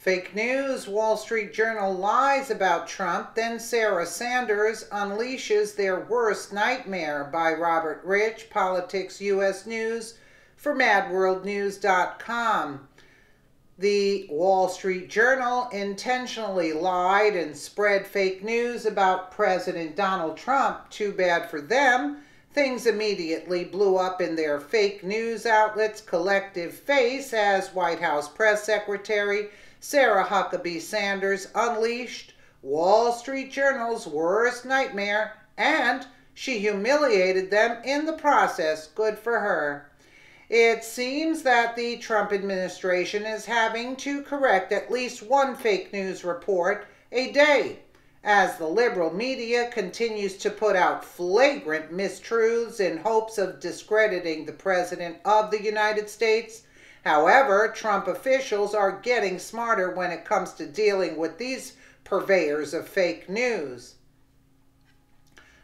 Fake news, Wall Street Journal lies about Trump, then Sarah Sanders unleashes their worst nightmare by Robert Rich, Politics US News for MadWorldNews.com. The Wall Street Journal intentionally lied and spread fake news about President Donald Trump. Too bad for them. Things immediately blew up in their fake news outlets' collective face as White House Press Secretary Sarah Huckabee Sanders unleashed Wall Street Journal's worst nightmare, and she humiliated them in the process. Good for her. It seems that the Trump administration is having to correct at least one fake news report a day, as the liberal media continues to put out flagrant mistruths in hopes of discrediting the President of the United States. However, Trump officials are getting smarter when it comes to dealing with these purveyors of fake news.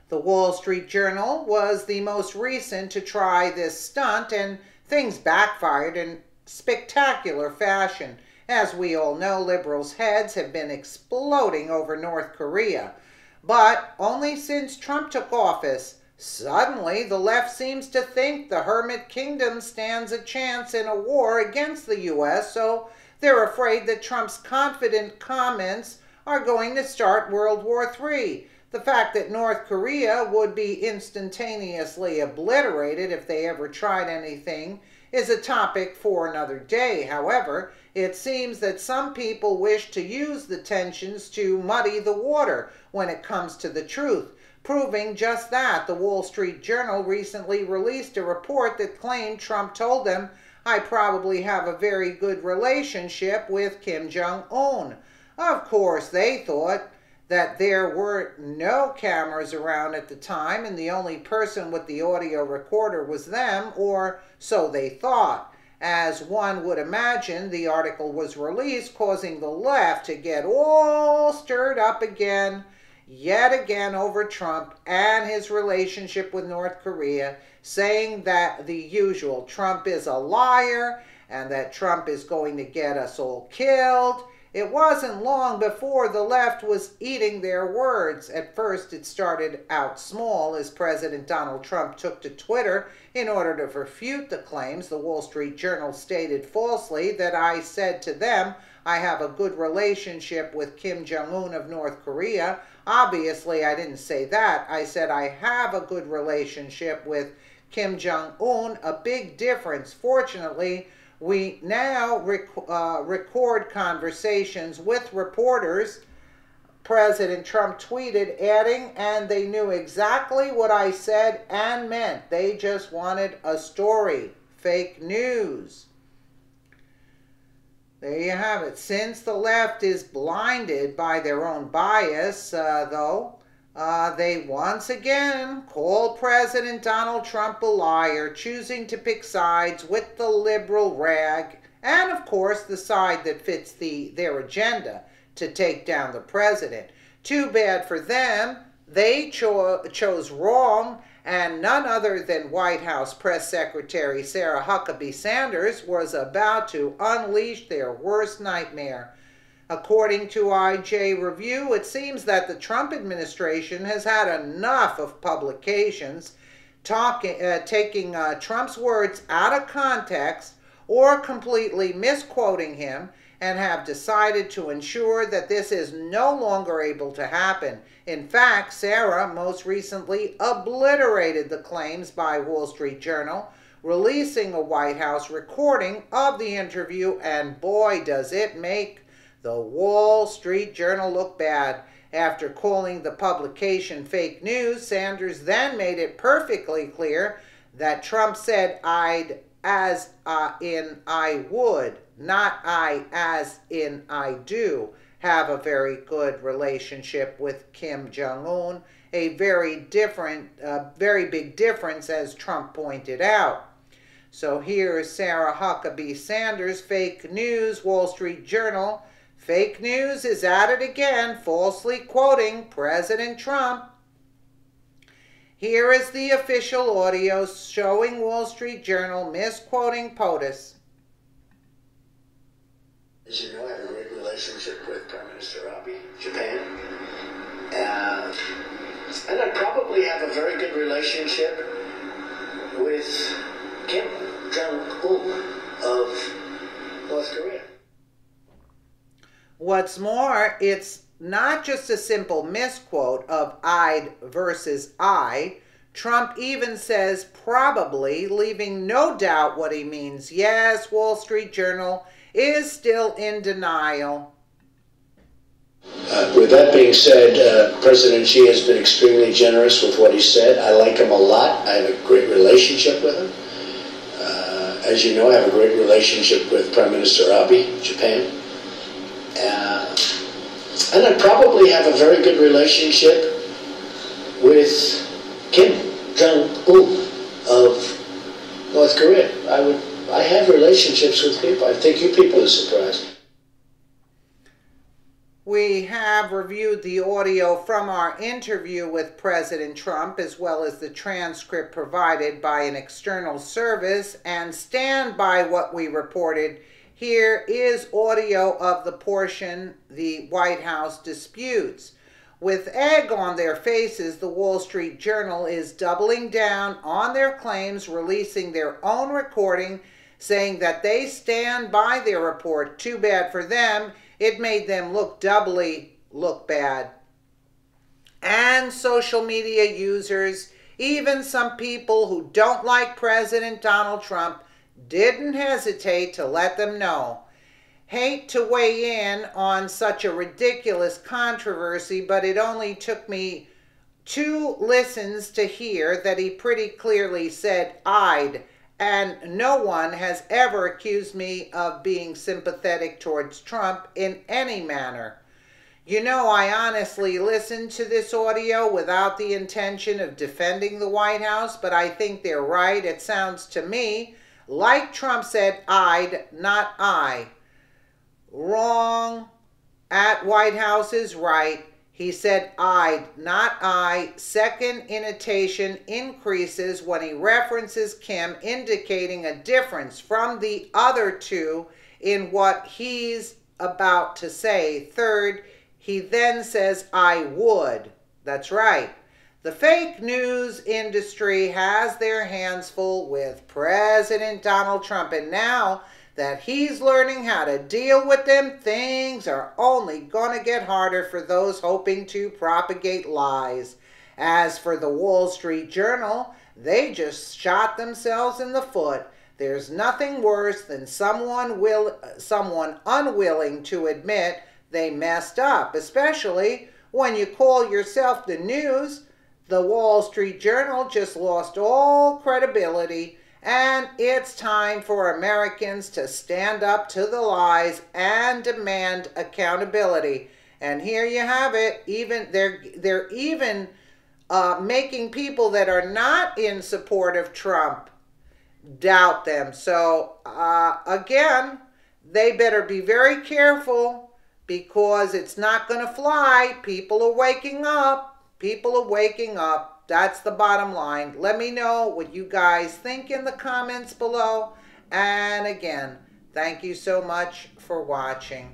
The Wall Street Journal was the most recent to try this stunt, and things backfired in spectacular fashion. As we all know, liberals' heads have been exploding over North Korea. But only since Trump took office, suddenly the left seems to think the Hermit Kingdom stands a chance in a war against the U.S., so they're afraid that Trump's confident comments are going to start World War III. The fact that North Korea would be instantaneously obliterated if they ever tried anything is a topic for another day. However, it seems that some people wish to use the tensions to muddy the water when it comes to the truth, proving just that. The Wall Street Journal recently released a report that claimed Trump told them, "I probably have a very good relationship with Kim Jong-un." Of course, they thought that there were no cameras around at the time and the only person with the audio recorder was them, or so they thought. As one would imagine, the article was released, causing the left to get all stirred up again, yet again over Trump and his relationship with North Korea, saying that the usual Trump is a liar and that Trump is going to get us all killed. It wasn't long before the left was eating their words. At first, it started out small as President Donald Trump took to Twitter in order to refute the claims. The Wall Street Journal stated falsely that I said to them, "I have a good relationship with Kim Jong-un of North Korea." Obviously, I didn't say that. I said I have a good relationship with Kim Jong-un, a big difference. Fortunately, we now record conversations with reporters, President Trump tweeted, adding, "and they knew exactly what I said and meant. They just wanted a story." Fake news. There you have it. Since the left is blinded by their own bias, they once again call President Donald Trump a liar, choosing to pick sides with the liberal rag and, of course, the side that fits their agenda to take down the president. Too bad for them. They chose wrong, and none other than White House Press Secretary Sarah Huckabee Sanders was about to unleash their worst nightmare. According to IJ Review, it seems that the Trump administration has had enough of publications taking Trump's words out of context or completely misquoting him, and have decided to ensure that this is no longer able to happen. In fact, Sarah most recently obliterated the claims by Wall Street Journal, releasing a White House recording of the interview, and boy, does it make the Wall Street Journal look bad. After calling the publication fake news, Sanders then made it perfectly clear that Trump said I would, not I as in I do, have a very good relationship with Kim Jong-un. A very big difference, as Trump pointed out. So here is Sarah Huckabee Sanders, fake news, Wall Street Journal. Fake news is at it again, falsely quoting President Trump. Here is the official audio showing Wall Street Journal misquoting POTUS. As you know, I have a great relationship relationship with Prime Minister Abe, Japan. And I probably have a very good relationship with Kim Jong-un of North Korea. What's more, it's not just a simple misquote of I'd versus I. Trump even says probably, leaving no doubt what he means. Yes, Wall Street Journal is still in denial. With that being said, President Xi has been extremely generous with what he said. I like him a lot. I have a great relationship with him. As you know, I have a great relationship with Prime Minister Abe, Japan. And I probably have a very good relationship with Kim Jong-un of North Korea. I have relationships with people. I think you people are surprised. We have reviewed the audio from our interview with President Trump, as well as the transcript provided by an external service, and stand by what we reported. Here is audio of the portion the White House disputes. With egg on their faces, the Wall Street Journal is doubling down on their claims, releasing their own recording, saying that they stand by their report. Too bad for them. It made them doubly look bad. And social media users, even some people who don't like President Donald Trump, didn't hesitate to let them know. Hate to weigh in on such a ridiculous controversy, but it only took me 2 listens to hear that he pretty clearly said I'd, and no one has ever accused me of being sympathetic towards Trump in any manner. You know, I honestly listened to this audio without the intention of defending the White House, but I think they're right. It sounds to me like Trump said I'd, not I. Wrong. At White House is right. He said I'd, not I. Second intonation increases when he references Kim, indicating a difference from the other 2 in what he's about to say. Third, he then says I would. That's right. The fake news industry has their hands full with President Donald Trump, and now that he's learning how to deal with them, things are only going to get harder for those hoping to propagate lies. As for the Wall Street Journal, they just shot themselves in the foot. There's nothing worse than someone unwilling to admit they messed up, especially when you call yourself the news. The Wall Street Journal just lost all credibility, and it's time for Americans to stand up to the lies and demand accountability. And here you have it. Even they're even making people that are not in support of Trump doubt them. So again, they better be very careful, because it's not going to fly. People are waking up. People are waking up. That's the bottom line. Let me know what you guys think in the comments below. And again, thank you so much for watching.